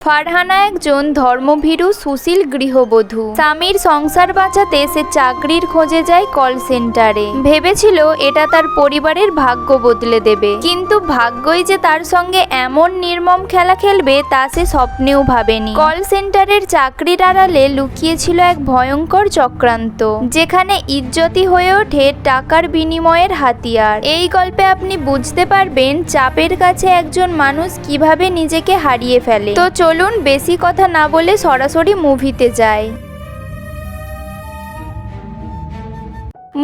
ফারহানা একজন ধর্মভীরু সুশীল গৃহবধূ। স্বামীর সংসার বাঁচাতে সে চাকরির খোঁজে যায় কল সেন্টারে। ভেবেছিল এটা তার পরিবারের ভাগ্য বদলে দেবে, কিন্তু ভাগ্যই যে তার সঙ্গে এমন নির্মম খেলা খেলবে তা সে স্বপ্নেও ভাবেনি। কল সেন্টারের চাকরির আড়ালে লুকিয়েছিল এক ভয়ঙ্কর চক্রান্ত, যেখানে ইজ্জতি হয়ে ওঠে টাকার বিনিময়ের হাতিয়ার। এই গল্পে আপনি বুঝতে পারবেন চাপের কাছে একজন মানুষ কিভাবে নিজেকে হারিয়ে ফেলে। তো চলুন বেশি কথা না বলে সরাসরি মুভিতে যাই।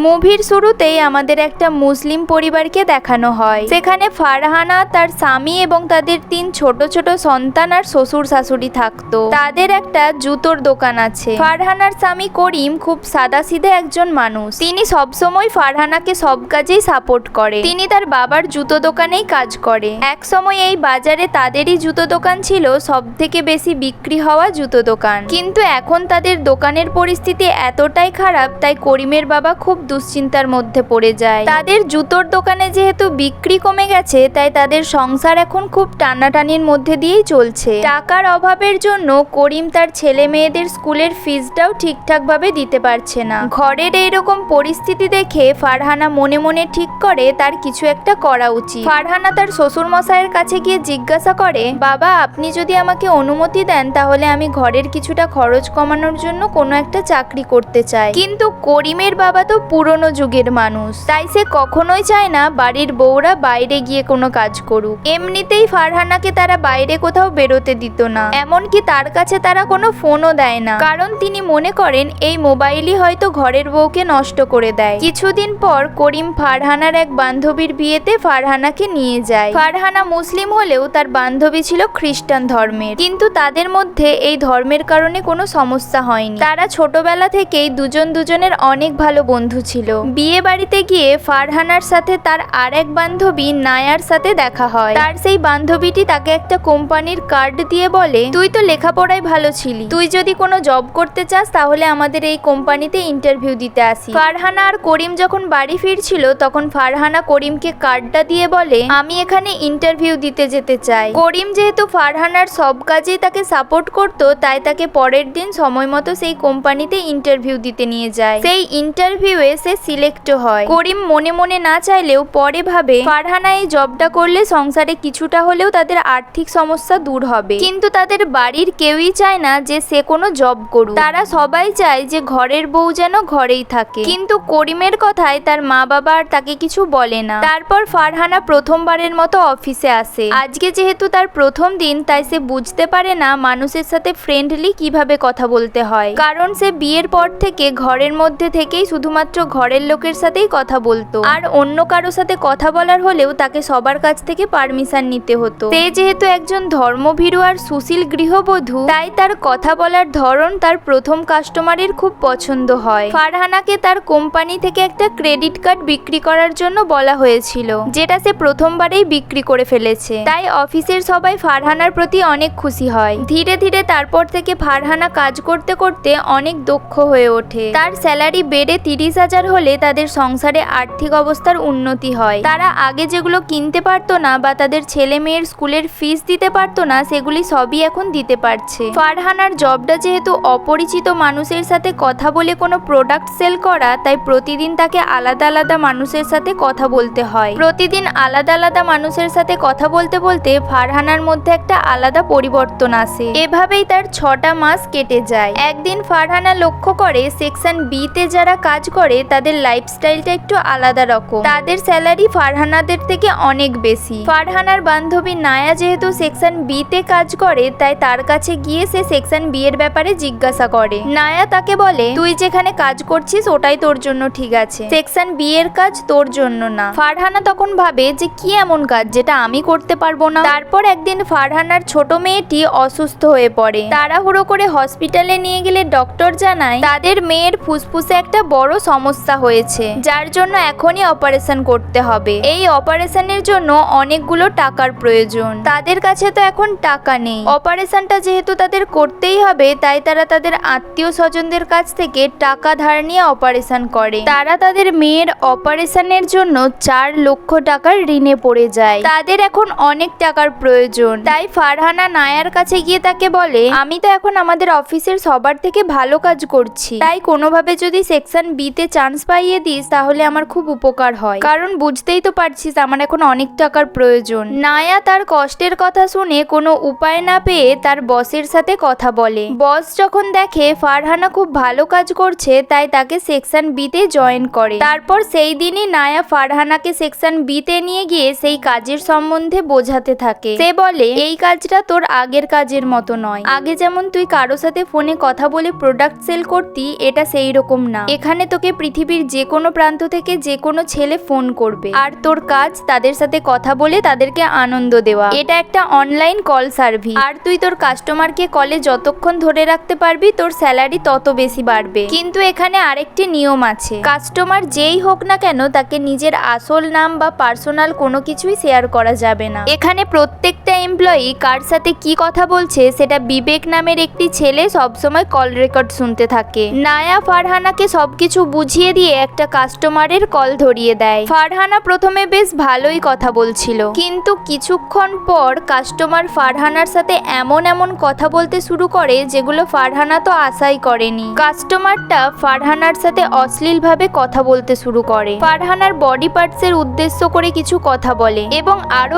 মুভির শুরুতেই আমাদের একটা মুসলিম পরিবারকে দেখানো হয়। সেখানে ফারহানা, তার স্বামী এবং তাদের 3 ছোট ছোট সন্তান আর শ্বশুর শাশুড়ি থাকতো। তাদের একটা জুতোর দোকান আছে। ফারহানার স্বামী করিম খুব সাদাসিধে একজন মানুষ। তিনি সবসময় ফারহানাকে সব কাজেই সাপোর্ট করে। তিনি তার বাবার জুতো দোকানেই কাজ করে। এক সময় এই বাজারে তাদেরই জুতো দোকান ছিল সব থেকে বেশি বিক্রি হওয়া জুতো দোকান। কিন্তু এখন তাদের দোকানের পরিস্থিতি এতটাই খারাপ, তাই করিমের বাবা খুব দুশ্চিন্তার মধ্যে পড়ে যায়। তাদের জুতোর দোকানে যেহেতু বিক্রি কমে গেছে, তাই তাদের সংসার এখন খুব টানাটানির মধ্যে দিয়েই চলছে। টাকার অভাবের জন্য করিম তার ছেলে মেয়েদের স্কুলের ফিজটাও ঠিকঠাক ভাবে দিতে পারছে না। ঘরের এইরকম পরিস্থিতি দেখে ফারহানা মনে মনে ঠিক করে তার কিছু একটা করা উচিত। ফারহানা তার শ্বশুর মশাইয়ের কাছে গিয়ে জিজ্ঞাসা করে, বাবা, আপনি যদি আমাকে অনুমতি দেন তাহলে আমি ঘরের কিছুটা খরচ কমানোর জন্য কোনো একটা চাকরি করতে চাই। কিন্তু করিমের বাবা তো পুরনো যুগের মানুষ, তাই সে কখনোই চায় না বাড়ির বউরা বাইরে গিয়ে কোনো কাজ করুক। এমনিতেই ফারহানাকে তারা বাইরে কোথাও বেরোতে দিত না, এমনকি তার কাছে তারা কোনো ফোনও দেয় না, কারণ তিনি মনে করেন এই মোবাইলই হয়তো ঘরের বউকে নষ্ট করে দেয়। কিছুদিন পর করিম ফারহানার এক বান্ধবীর বিয়েতে ফারহানাকে নিয়ে যায়। ফারহানা মুসলিম হলেও তার বান্ধবী ছিল খ্রিস্টান ধর্মের, কিন্তু তাদের মধ্যে এই ধর্মের কারণে কোনো সমস্যা হয়নি। তারা ছোটবেলা থেকেই দুজন দুজনের অনেক ভালো বন্ধু ছিল। বিয়ে বাড়িতে গিয়ে ফারহানার সাথে তার আরেক বান্ধবী নায়ার সাথে দেখা হয়। তার সেই বান্ধবীটি তাকে একটা কোম্পানির কার্ড দিয়ে বলে, তুই তো লেখাপড়ায় ভালো ছিলি, তুই যদি কোনো জব করতে চাস তাহলে আমাদের এই কোম্পানিতে ইন্টারভিউ দিতে আসি। ফারহানা আর করিম যখন বাড়ি ফিরছিল তখন ফারহানা করিমকে কার্ডটা দিয়ে বলে, আমি এখানে ইন্টারভিউ দিতে যেতে চাই। করিম যেহেতু ফারহানার সব কাজেই তাকে সাপোর্ট করত, তাই তাকে পরের দিন সময় মতো সেই কোম্পানিতে ইন্টারভিউ দিতে নিয়ে যায়। সেই ইন্টারভিউয়ে সে সিলেক্ট হয়। করিম মনে মনে না চাইলেও পরে ভাবে ফারহানা এই জবটা করলে সংসারে কিছুটা হলেও তাদের আর্থিক সমস্যা দূর হবে, কিন্তু তাদের বাড়ির কেউই চায় না যে সে কোনো জব করুক। তারা সবাই চায় যে ঘরের বউ যেন ঘরেই থাকে। কিন্তু করিমের কথায় তার মা বাবা আর তাকে কিছু বলে না। তারপর ফারহানা প্রথমবারের মতো অফিসে আসে। আজকে যেহেতু তার প্রথম দিন, তাই সে বুঝতে পারে না মানুষের সাথে ফ্রেন্ডলি কিভাবে কথা বলতে হয়, কারণ সে বিয়ের পর থেকে ঘরের মধ্যে থেকেই শুধুমাত্র ঘরের লোকের সাথেই কথা বলতো, আর অন্য কারো সাথে কথা বলার হলেও তাকে সবার কাছ থেকে পারমিশন নিতে হতো। সে যেহেতু একজন ধর্মভীরু আর সুশীল গৃহবধূ, তাই তার কথা বলার ধরন তার প্রথম কাস্টমারের খুব পছন্দ হয়। ফারহানাকে তার কোম্পানি থেকে একটা ক্রেডিট কার্ড বিক্রি করার জন্য বলা হয়েছিল, যেটা সে প্রথমবারেই বিক্রি করে ফেলেছে। তাই অফিসের সবাই ফারহানার প্রতি অনেক খুশি হয়। ধীরে ধীরে তারপর থেকে ফারহানা কাজ করতে করতে অনেক দক্ষ হয়ে ওঠে। তার স্যালারি বেড়ে 30,000 হলে তাদের সংসারে আর্থিক অবস্থার উন্নতি হয়। তারা আগে যেগুলো কিনতে পারতো না বা তাদের ছেলে মেয়ের স্কুলের ফিস দিতে পারতো না, সেগুলি সবই এখন দিতে পারছে। ফারহানার জবটা যেহেতু অপরিচিত মানুষের সাথে কথা বলে কোনো প্রোডাক্ট সেল করা, তাই প্রতিদিন তাকে আলাদা আলাদা মানুষের সাথে কথা বলতে হয়। প্রতিদিন আলাদা আলাদা মানুষের সাথে কথা বলতে বলতে ফারহানার মধ্যে একটা আলাদা পরিবর্তন আসে। এভাবেই তার 6টা মাস কেটে যায়। একদিন ফারহানা লক্ষ্য করে সেকশন বি তে যারা কাজ করে তাদের লাইফস্টাইলটা একটু আলাদা রকম। তাদের স্যালারি ফারহানাদের থেকে অনেক বেশি। ফারহানার বান্ধবী নায়া যেহেতু সেকশন বি তে কাজ করে, তাই তার কাছে গিয়ে সে সেকশন বি এর ব্যাপারে জিজ্ঞাসা করে। নায়া তাকে বলে, তুই যেখানে কাজ করছিস ওটাই তোর জন্য ঠিক আছে, সেকশন বি এর কাজ তোর জন্য না। ফারহানা তখন ভাবে যে কি এমন কাজ যেটা আমি করতে পারবো না। তারপর একদিন ফারহানার ছোট মেয়েটি অসুস্থ হয়ে পড়ে। তাড়াহুড়ো করে হসপিটালে নিয়ে গেলে ডক্টর জানায় তাদের মেয়ের ফুসফুসে একটা বড় সমস্যা সমস্যা হয়েছে, যার জন্য এখনই অপারেশন করতে হবে। এই অপারেশনের জন্য অনেকগুলো টাকার প্রয়োজন। তাদের কাছে তো এখন টাকা নেই। অপারেশনটা যেহেতু তাদের করতেই হবে, তাই তারা তাদের আত্মীয় স্বজনদের কাছ থেকে টাকা ধার নিয়ে অপারেশন করে। তারা তাদের মেয়ের অপারেশনের জন্য 4 লক্ষ টাকার ঋণে পড়ে যায়। তাদের এখন অনেক টাকার প্রয়োজন। তাই ফারহানা নায়ার কাছে গিয়ে তাকে বলে, আমি তো এখন আমাদের অফিসের সবার থেকে ভালো কাজ করছি, তাই কোনোভাবে যদি সেকশন বি তে চান্স পাইয়ে দিস তাহলে আমার খুব উপকার হয়, কারণ বুঝতেই তো পারছিস আমার এখন অনেক টাকার প্রয়োজন। নায়া তার কষ্টের কথা শুনে কোনো উপায় না পেয়ে তার বসের সাথে কথা বলে। বস যখন দেখে ফারহানা খুব ভালো কাজ করছে, তাই তাকে সেকশন বি তে জয়েন করে। তারপর সেই দিনই নায়া ফারহানাকে সেকশন বি তে নিয়ে গিয়ে সেই কাজের সম্বন্ধে বোঝাতে থাকে। সে বলে, এই কাজটা তোর আগের কাজের মতো নয়। আগে যেমন তুই কারো সাথে ফোনে কথা বলে প্রোডাক্ট সেল করতি, এটা সেই রকম না। এখানে তোকে পৃথিবীর যে কোনো প্রান্ত থেকে যে কোনো ছেলে ফোন করবে, আর তোর কাজ তাদের সাথে কথা বলে তাদেরকে আনন্দ দেওয়া। এটা একটা অনলাইন কল সার্ভিস, আর তুই তোর কাস্টমারকে কলে যতক্ষণ ধরে রাখতে পারবি তোর স্যালারি তত বেশি বাড়বে। কিন্তু এখানে আরেকটি নিয়ম আছে, কাস্টমার যেই হোক না কেন তাকে নিজের আসল নাম বা পার্সোনাল কোনো কিছুই শেয়ার করা যাবে না। এখানে প্রত্যেকটা এমপ্লয়ি কার সাথে কি কথা বলছে সেটা বিবেক নামের একটি ছেলে সবসময় কল রেকর্ড শুনতে থাকে। নায়া ফারহানাকে সবকিছু বুঝিয়ে দিয়ে একটা কাস্টমারের কল ধরিয়ে দেয়। ফারহানা প্রথমে বেশ ভালোই কথা বলছিল, কিন্তু কিছুক্ষণ পর কাস্টমার ফারহানার সাথে এমন কথা বলতে শুরু করে যেগুলো ফারহানা তো আশাই করেনি। কাস্টমারটা ফারহানার সাথে অশ্লীলভাবে কথা বলতে শুরু করে, ফারহানার বডি পার্টসের উদ্দেশ্য করে কিছু কথা বলে এবং আরো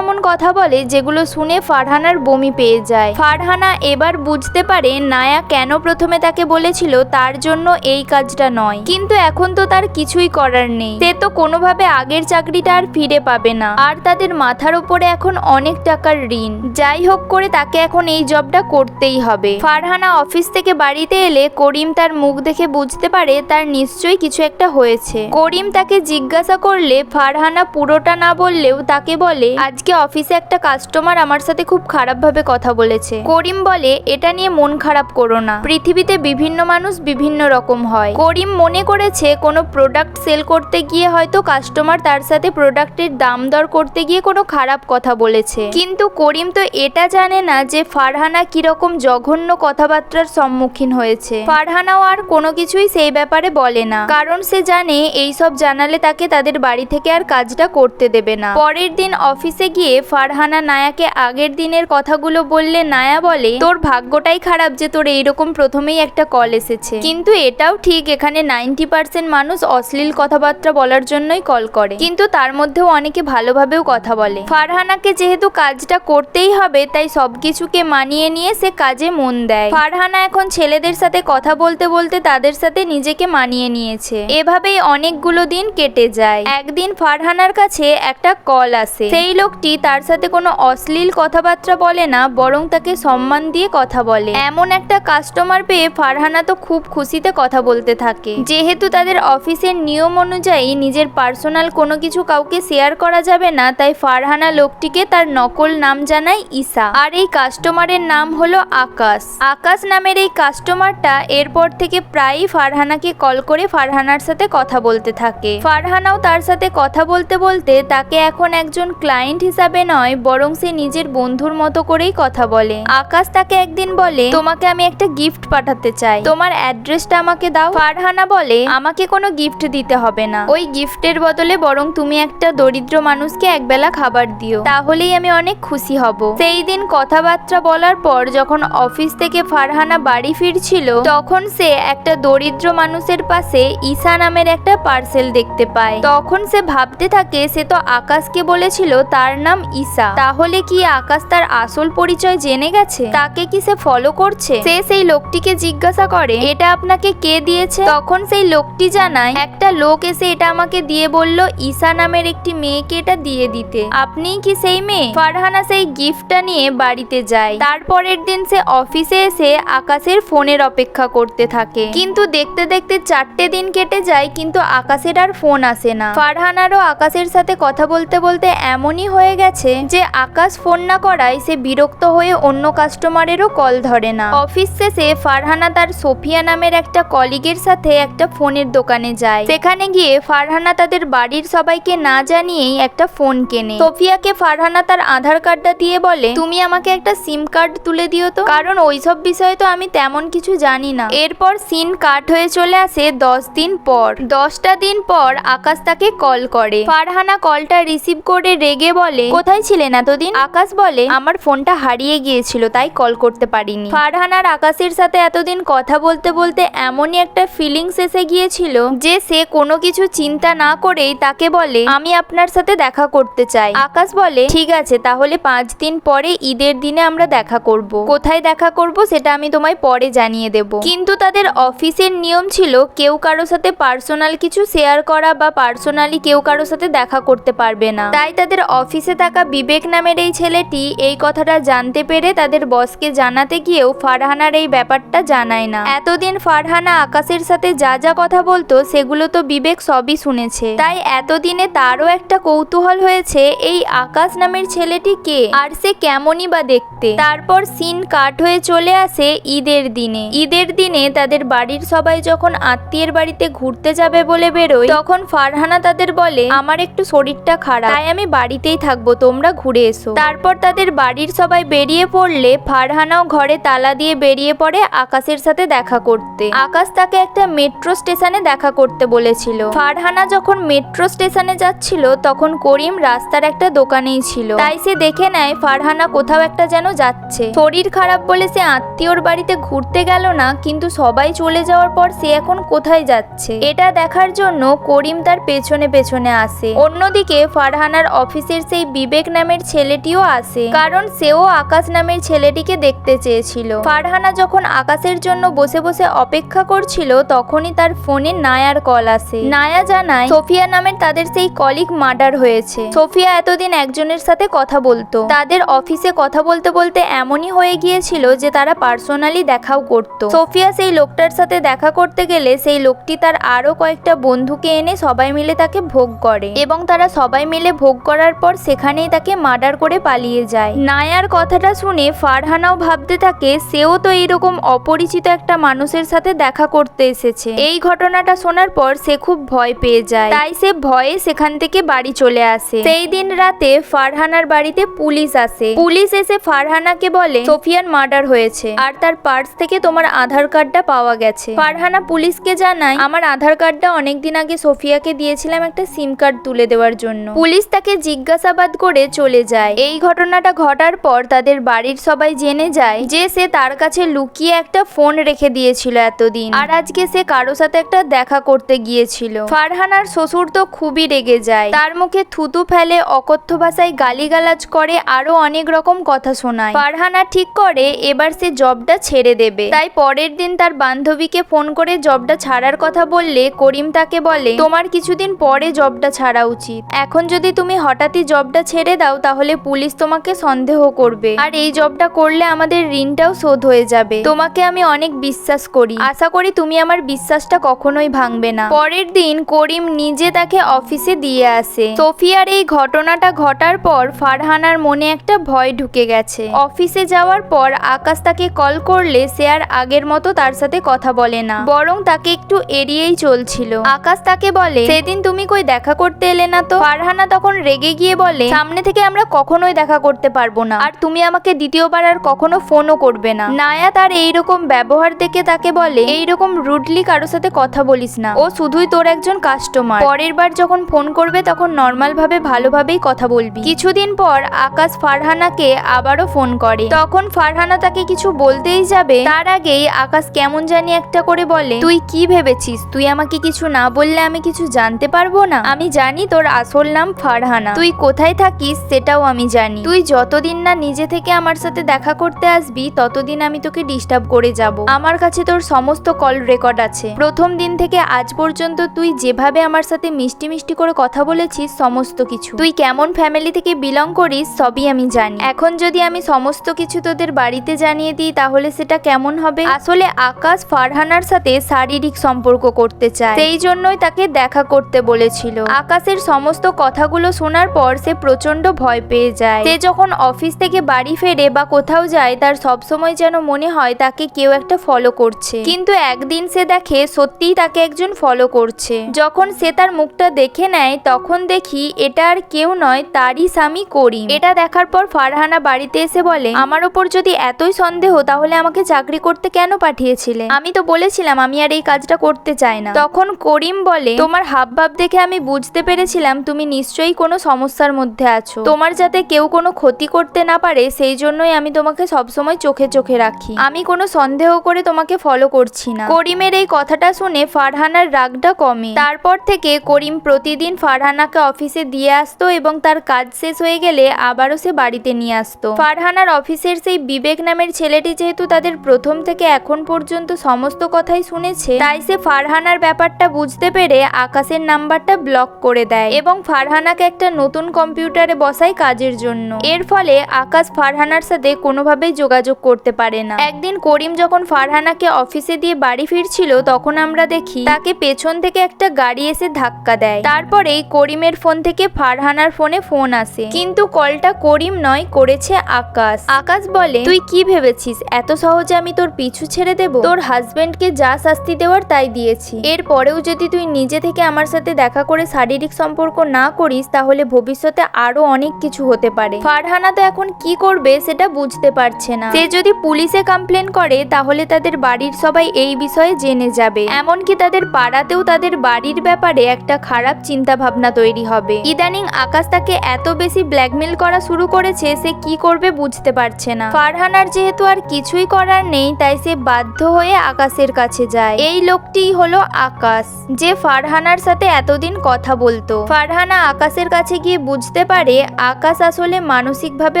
এমন কথা বলে যেগুলো শুনে ফারহানার বমি পেয়ে যায়। ফারহানা এবার বুঝতে পারে নায়া কেন প্রথমে তাকে বলেছিল তার জন্য এই কাজটা নয়, কিন্তু এখন তো তার কিছুই করার নেই। সে তো কোনোভাবে আগের চাকরিটা আর ফিরে পাবে না, আর তাদের মাথার উপরে এখন অনেক টাকার ঋণ। যাই হোক করে তাকে এখন এই জবটা করতেই হবে। ফারহানা অফিস থেকে বাড়িতে এলে করিম তার মুখ দেখে বুঝতে পারে তার নিশ্চয়ই কিছু একটা হয়েছে। করিম তাকে জিজ্ঞাসা করলে ফারহানা পুরোটা না বললেও তাকে বলে, আজকে অফিসে একটা কাস্টমার আমার সাথে খুব খারাপভাবে কথা বলেছে। করিম বলে, এটা নিয়ে মন খারাপ করো না, পৃথিবীতে বিভিন্ন মানুষ বিভিন্ন রকম হয়। করিম মনে করেছে কোনো প্রোডাক্ট সেল করতে গিয়ে হয়তো কাস্টমার তার সাথে প্রোডাক্টের দাম দর করতে গিয়ে কোনো খারাপ কথা বলেছে, কিন্তু করিম তো এটা জানে না যে ফারহানা কিরকম জঘন্য কথাবার্তার সম্মুখীন হয়েছে। ফারহানাও আর কোনো কিছুই সেই ব্যাপারে বলে না, কারণ সে জানে এইসব জানালে তাকে তাদের বাড়ি থেকে আর কাজটা করতে দেবে না। পরের দিন অফিসে গিয়ে ফারহানা নায়াকে আগের দিনের কথাগুলো বললে নায়া বলে, তোর ভাগ্যটাই খারাপ যে তোর এইরকম প্রথমেই একটা কল এসেছে, কিন্তু এটাও ঠিক এখানে 90% মানুষ অশ্লীল কথাবার্তা বলার জন্যই কল করে, কিন্তু তার মধ্যেও অনেকে ভালোভাবেও কথা বলে। ফারহানাকে যেহেতু কাজটা করতেই হবে তাই সবকিছুকে মানিয়ে নিয়ে সে কাজে মন দেয়। ফারহানা এখন ছেলেদের সাথে কথা বলতে বলতে তাদের সাথে নিজেকে মানিয়ে নিয়েছে। এভাবেই অনেকগুলো দিন কেটে যায়। একদিন ফারহানার কাছে একটা কল আসে। সেই লোকটি তার সাথে কোনো অশ্লীল কথাবার্তা বলে না, বরং তাকে সম্মান দিয়ে কথা বলে। এমন একটা কাস্টমার পেয়ে ফারহানা তো খুব খুশিতে কথা বলতে থাকে। যেহেতু তাদের অফিসের নিয়ম অনুযায়ী নিজের পার্সোনাল কোনো কিছু কাউকে শেয়ার করা যাবে না, তাই ফারহানা লোকটিকে তার নকল নাম জানায় ঈশা, আর এই কাস্টমারের নাম হলো আকাশ। আকাশ নামের এই কাস্টমারটা এরপর থেকে প্রায়ই ফারহানাকে কল করে ফারহানার সাথে কথা বলতে থাকে। ফারহানাও তার সাথে কথা বলতে বলতে তাকে এখন একজন ক্লায়েন্ট হিসাবে নয়, বরং সে নিজের বন্ধুর মতো করেই কথা বলে। আকাশ তাকে একদিন বলে, তোমাকে আমি একটা গিফট পাঠাতে চাই, তোমার অ্যাড্রেসটা আমাকে দাও। ফারহানা বলে, আমাকে কোনো গিফট দিতে হবে না, ওই গিফটের বদলে বরং তুমি একটা দরিদ্র মানুষকে একবেলা খাবার দিও, তাহলেই আমি অনেক খুশি হব। সেই দিন কথাবার্তা বলার পর যখন অফিস থেকে ফারহানা বাড়ি ফিরছিল, তখন সে একটা দরিদ্র মানুষের পাশে ঈশা নামের একটা পার্সেল দেখতে পায়। তখন সে ভাবতে থাকে সে তো আকাশকে বলেছিল তার নাম ঈশা, তাহলে কি আকাশ তার আসল পরিচয় জেনে গেছে? তাকে কি সে ফলো করছে? সে সেই লোকটিকে জিজ্ঞাসা করে, এটা আপনাকে কে দিয়েছে? তখন সেই লোকটি জানায়, একটা লোক এসে এটা আমাকে দিয়ে বলল ঈশা নামের একটি মেয়েকে এটা দিয়ে দিতে, আপনিই কি সেই মেয়ে? ফারহানা সেই গিফটটা নিয়ে বাড়িতে যায়। তারপরের দিন সে অফিসে এসে আকাশের ফোনের অপেক্ষা করতে থাকে, কিন্তু দেখতে দেখতে 4টে দিন কেটে যায়, কিন্তু আকাশের আর ফোন আসে না। ফারহানারও আকাশের সাথে কথা বলতে বলতে এমনই হয়ে গেছে যে আকাশ ফোন না করায় সে বিরক্ত হয়ে অন্য কাস্টমারেরও কল ধরে না। অফিস শেষে ফারহানা তার সোফিয়া নামের একটা কলিগের সাথে একটা ফোনের দোকানে যায়। সেখানে গিয়ে ফারহানা তাদের বাড়ির সবাইকে না জানিয়েই একটা ফোন কেনে। সোফিয়াকে ফারহানা তার আধার কার্ডটা দিয়ে বলে, তুমি আমাকে একটা সিম কার্ড তুলে দিও তো, কারণ ওইসব বিষয়ে তো আমি তেমন কিছু জানি না। এরপর সিন কাট হয়ে চলে আসে 10 দিন পর। 10টা দিন পর আকাশ তাকে কল করে। ফারহানা কলটা রিসিভ করে রেগে বলে, কোথায় ছিলেন এতদিন? আকাশ বলে, আমার ফোনটা হারিয়ে গিয়েছিল তাই কল করতে পারিনি। ফারহানার আকাশের সাথে এতদিন কথা বলতে বলতে এমনই একটা ফিলিংস এসে গিয়েছিল যে সে কোনো কিছু চিন্তা না করেই তাকে বলে, আমি আপনার সাথে দেখা করতে চাই। আকাশ বলে, ঠিক আছে, তাহলে 5 দিন পরে ঈদের দিনে আমরা দেখা করব। কোথায় দেখা করব সেটা আমি তোমায় পরে জানিয়ে দেব। কিন্তু তাদের অফিসের নিয়ম ছিল কেউ কারো সাথে পার্সোনাল কিছু শেয়ার করা বা পার্সোনালি কেউ কারো সাথে দেখা করতে পারবে না। তাই তাদের অফিসে থাকা বিবেক নামের এই ছেলেটি এই কথাটা জানতে পেরে তাদের বসকে জানাতে গিয়েও ফারহানার এই ব্যাপারটা জানায় না। এতদিন ফারহানা আকাশের সাথে যা যা কথা বলতো সেগুলো তো বিবেক সবই শুনেছে। তাই এতদিনে তারও একটা কৌতূহল হয়েছে এই আকাশ নামের ছেলেটি কে আর সে কেমনই বা দেখতে। তারপর সিন কাট হয়ে চলে আসে ঈদের দিনে। ঈদের দিনে তাদের বাড়ির সবাই যখন আত্মীয়ের বাড়িতে ঘুরতে যাবে বলে বেরোয়, তখন ফারহানা তাদের বলে, আমার একটু শরীরটা খারাপ তাই আমি বাড়িতেই থাকবো, তোমরা ঘুরে এসো। তারপর তাদের বাড়ির সবাই বেরিয়ে পড়লে ফারহানাও ঘরে তালা দিয়ে বেরিয়ে পড়ে আকাশের সাথে দেখা করতে। আকাশ তাকে একটা মেট্রো স্টেশনে দেখা করতে বলেছিল। ফারহানা যখন মেট্রো স্টেশনে যাচ্ছিল তখন করিম রাস্তার একটা দোকানেই ছিল। তাই সে দেখে নেয় ফারহানা কোথাও একটা যেন যাচ্ছে। শরীর খারাপ বলে সে আত্মীয়র বাড়িতে ঘুরতে গেল না, কিন্তু সবাই চলে যাওয়ার পর সে এখন কোথায় যাচ্ছে এটা দেখার জন্য করিম তার পেছনে পেছনে আসে। অন্যদিকে ফারহানার অফিসের সেই বিবেক নামের ছেলেটিও আসে, কারণ সেও আকাশ নামের ছেলেটিকে দেখতে চেয়েছিল। ফারহানা যখন আকাশের জন্য বসে বসে অপেক্ষা করছিল তখনই তার ফোনে নায়ার কল আসে। নায়া জানায় সোফিয়া নামের তাদের সেই কলিগ মার্ডার হয়েছে। সোফিয়া এতদিন একজনের সাথে কথা বলতো। তাদের অফিসে কথা বলতে বলতে এমনই হয়ে গিয়েছিল যে তারা পার্সোনালি দেখাও করত। সোফিয়া সেই লোকটার সাথে দেখা করতে গেলে সেই লোকটি তার আরো কয়েকটা বন্ধুকে এনে সবাই মিলে তাকে ভোগ করে এবং তারা সবাই মিলে ভোগ করার পর সেখানেই তাকে মার্ডার করে পালিয়ে যায়। নায়ার কথাটা শুনে ফারহানাও ভাবতে থাকে সেও তো এইরকম অপরিচিত একটা মানুষের সাথে দেখা করতে এসেছে। এই ঘটনাটা শোনার পর সে খুব ভয় পেয়ে যায়। তাই সে ভয়ে সেখান থেকে বাড়ি চলে আসে। সেই দিন রাতে ফারহানার বাড়িতে পুলিশ আসে। পুলিশ এসে ফারহানাকে বলে সোফিয়ার মার্ডার হয়েছে আর তার পার্স থেকে তোমার আধার কার্ডটা পাওয়া গেছে। ফারহানা পুলিশকে জানায়, আমার আধার কার্ডটা অনেকদিন আগে সোফিয়াকে দিয়েছিলাম একটা সিম কার্ড তুলে দেওয়ার জন্য। পুলিশ তাকে জিজ্ঞাসাবাদ করে চলে যায়। এই ঘটনাটা ঘটার পর তাদের বাড়ির সবাই জেনে যায় যে সে তার কাছে লুকিয়ে একটা ফোন রেখে দিয়েছিল এতদিন, আর আজকে সে কারো সাথে একটা দেখা করতে গিয়েছিল। ফারহানার শ্বশুর তো খুবই রেগে যায়, তার মুখে থুতু ফেলে, অকথ্য ভাষায় গালিগালাজ করে, আরো অনেক রকম কথা শোনায়। ফারহানা ঠিক করে এবার সে জবটা ছেড়ে দেবে। তাই পরের দিন তার বান্ধবীকে ফোন করে জবটা ছাড়ার কথা বললে করিম তাকে বলে, তোমার কিছুদিন পরে জবটা ছাড়া উচিত। এখন যদি তুমি হঠাৎই জবটা ছেড়ে দাও তাহলে পুলিশ তোমাকে সন্দেহ করবে, আর এই জবটা করলে আমাদের ঋণটাও শোধ হয়ে যাবে। তোমাকে আমি অনেক বিশ্বাস করি, আশা করি তুমি আমার বিশ্বাসটা কখনোই ভাঙবে না। পরের দিন করিম নিজে তাকে অফিসে দিয়ে আসে। সোফিয়ার এই ঘটনাটা ঘটার পর ফারহানার মনে একটা ভয় ঢুকে গেছে। অফিসে যাওয়ার পর আকাশ তাকে কল করলে সে আর আগের মতো তার সাথে কথা বলে না, বরং তাকে একটু এড়িয়েই চলছিল। আকাশ তাকে বলে, সেদিন তুমি কই দেখা করতে এলে না তো? ফারহানা তখন রেগে গিয়ে বলে, সামনে থেকে আমরা কখনোই দেখা করতে পারবো না, আর তুমি আমাকে দ্বিতীয়বার আর কখনো ফোনও করবে না। নায়া তার এইরকম ব্যবহার দেখে তাকে বলে, এইরকম রুডলি কারো সাথে কথা বলিস না, ও শুধুই তোর একজন কাস্টমার। পরের বার যখন ফোন করবে তখন নর্মাল ভাবে ভালোভাবেই কথা বলবি। কিছুদিন পর আকাশ ফারহানাকে আবারও ফোন করে। তখন ফারহানা তাকে কিছু বলতেই যাবে তার আগেই আকাশ কেমন জানি একটা করে বলে, তুই কি ভেবেছিস তুই আমাকে কিছু না বললে আমি কিছু জানতে পারবো না? আমি জানি তোর আসল নাম ফারহানা, তুই কোথায় থাকিস সেটাও আমি জানি। তুই যতদিন না নিজে থেকে আমার সাথে দেখা করতে আসবি ততদিন আমি তোকে ডিস্টার্ব করে যাব। আমার কাছে তোর সমস্ত কল রেকর্ড আছে। প্রথম দিন থেকে আজ পর্যন্ত তুই যেভাবে আমার সাথে মিষ্টি মিষ্টি করে কথা বলেছিস সমস্ত কিছু, তুই কেমন ফ্যামিলি থেকে বিলং করিস সবই আমি জানি। এখন যদি আমি সমস্ত কিছু তোদের বাড়িতে জানিয়ে দিই তাহলে সেটা কেমন হবে? আসলে আকাশ ফারহানার সাথে শারীরিক সম্পর্ক করতে চায়, সেই জন্যই তাকে দেখা করতে বলেছিল। আকাশের সমস্ত কথাগুলো শোনার পর সে প্রচন্ড ভয় পেয়ে যায়। সে যখন অফিস থেকে বাড়ি ফেরে বা কোথাও যায় তার সবসময় যেন মনে হয় তাকে কেউ একটা ফলো করছে। কিন্তু একদিন সে দেখে সত্যিই তাকে একজন ফলো করছে। যখন সে তার মুখটা দেখে নেয় তখন দেখি এটা আর কেউ নয়, তারই স্বামী করিম। এটা দেখার পর ফারহানা বাড়িতে এসে বলে, আমার ওপর যদি এতই সন্দেহ তাহলে আমাকে চাকরি করতে কেন পাঠিয়েছিলে? আমি তো বলেছিলাম আমি আর এই কাজটা করতে চাই না। তখন করিম বলে, তোমার হাবভাব দেখে আমি বুঝতে পেরেছিলাম তুমি নিশ্চয়ই কোনো সমস্যার মধ্যে আছো। তোমার যাতে কেউ কোনো ক্ষতি করতে না পারে সেই জন্যই আমি তোমাকে সবসময় চোখে চোখে রাখি। আমি কোনো সন্দেহ করে তোমাকে ফলো করছি না। করিমের এই কথাটা শুনে ফারহানার রাগটা কমে। তারপর থেকে করিম প্রতিদিন ফারহানাকে অফিসে দিয়ে আসতো এবং তার কাজ শেষ হয়ে গেলে আবারও সে বাড়িতে নিয়ে আসতো। ফারহানার অফিসের সেই বিবেক নামের ছেলেটি যেহেতু তাদের প্রথম থেকে এখন পর্যন্ত সমস্ত কথাই শুনেছে, তাই সে ফারহানার ব্যাপারটা বুঝতে পেরে আকাশের নাম্বারটা ব্লক করে দেয় এবং ফারহানাকে একটা নতুন কম্পিউটারে বসায় কাজের জন্য। এর ফলে আকাশ ফারহানার সাথে কোনোভাবেই যোগাযোগ করতে পারে না। একদিন করিম যখন ফারহানাকে অফিসে দিয়ে বাড়ি ফিরছিল তখন আমরা দেখি তাকে পেছন থেকে একটা গাড়ি এসে ধাক্কা দেয়। তারপরেই করিমের ফোন থেকে ফারহানার ফোনে ফোন আসে, কিন্তু কলটা করিম নয়, করেছে আকাশ। আকাশ বলে, তুই কি ভেবেছিস এত সহজে আমি তোর পিছু ছেড়ে দেব? তোর হাজবেন্ডকে যা শাস্তি দেওয়ার তাই দিয়েছি। এরপরেও যদি তুই নিজে থেকে আমার সাথে দেখা করে শারীরিক সম্পর্ক না করিস তাহলে ভবিষ্যতে আরো অনেক কিছু হতে পারে। ফারহানা তো এখন কি করবে সেটা বুঝতে পারছে না। সে যদি পুলিশে কমপ্লেন করে তাহলে তাদের বাড়ির সবাই এই বিষয়ে জেনে যাবে, এমনকি তাদের পাড়াতেও তাদের বাড়ির ব্যাপারে একটা খারাপ চিন্তা ভাবনা তৈরি হবে। ইদানিং আকাশ তাকে এত বেশি ব্ল্যাকমেল করা শুরু করেছে, সে কি করবে বুঝতে পারছে না। ফারহানার যেহেতু আর কিছুই করার নেই তাই সে বাধ্য হয়ে আকাশের কাছে যায়। এই লোকটিই হলো আকাশ, যে ফারহানার সাথে এতদিন কথা বলতো। ফারহানা আকাশের কাছে গিয়ে বুঝতে পারে আকাশ আসলে মানসিকভাবে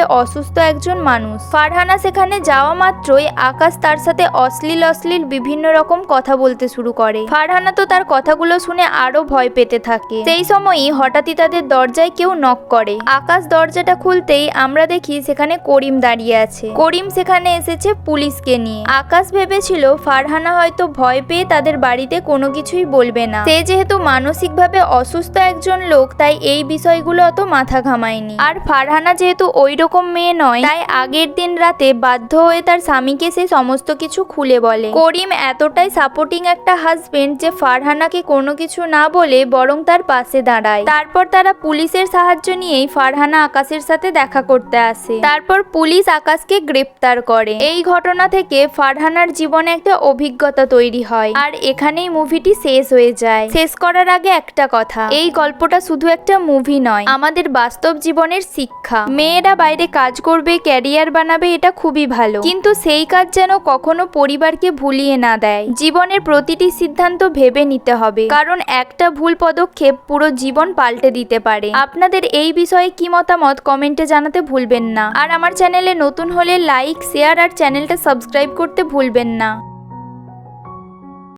অসুস্থ একজন মানুষ। ফারহানা সেখানে যাওয়া মাত্রই আকাশ তার সাথে অশ্লীল বিভিন্ন রকম কথা বলতে শুরু করে। ফারহানা তো তার কথাগুলো শুনে আরো ভয় পেতে থাকে। সেই সময়ই হঠাৎই তাদের দরজায় কেউ নক করে। আকাশ দরজাটা খুলতেই আমরা দেখি সেখানে করিম দাঁড়িয়ে আছে। করিম সেখানে এসেছে পুলিশকে নিয়ে। আকাশ ভেবেছিল ফারহানা হয়তো ভয় পেয়ে তাদের বাড়িতে কোনো কিছুই বলবে না। সে যেহেতু মানসিকভাবে অসুস্থ একজন লোক তাই এই বিষয়গুলো অত মাথা ঘামায়নি। আর ফারহানা যেহেতু ওই রকম মেয়ে নয় তাই আগের দিন রাতে বাধ্য হয়ে তার স্বামীকে সে সমস্ত কিছু খুলে বলে। করিম এতটাই সাপোর্টিং একটা হাজবেন্ড যে ফারহানাকে কোনো কিছু না বলে বরং তার পাশে দাঁড়ায়। তারপর তারা পুলিশের সাহায্য নিয়েই ফারহানা আকাশের সাথে দেখা করতে আসে। তারপর পুলিশ আকাশকে গ্রেপ্তার করে। এই ঘটনা থেকে ফারহানার জীবনে একটা অভিজ্ঞতা তৈরি হয়। আর এখানেই মুভিটি শেষ হয়ে যায়। শেষ করার আগে একটা কথা, এই গল্পটা শুধু একটা মুভি নয়, আমাদের বাস্তব জীবনের শিক্ষা। মেয়েরা বাইরে কাজ করবে, ক্যারিয়ার বানাবে, এটা খুবই ভালো, কিন্তু সেই কাজ যেন কখনো পরিবারকে ভুলিয়ে না দেয়। জীবনের প্রতিটি সিদ্ধান্ত ভেবে নিতে হবে, কারণ একটা ভুল পদক্ষেপ পুরো জীবন পাল্টে দিতে পারে। আপনাদের এই বিষয়ে কি মতামত কমেন্টে জানাতে ভুলবেন না। আর আমার চ্যানেলে নতুন হলে লাইক, শেয়ার আর চ্যানেলটা সাবস্ক্রাইব করতে ভুলবেন না।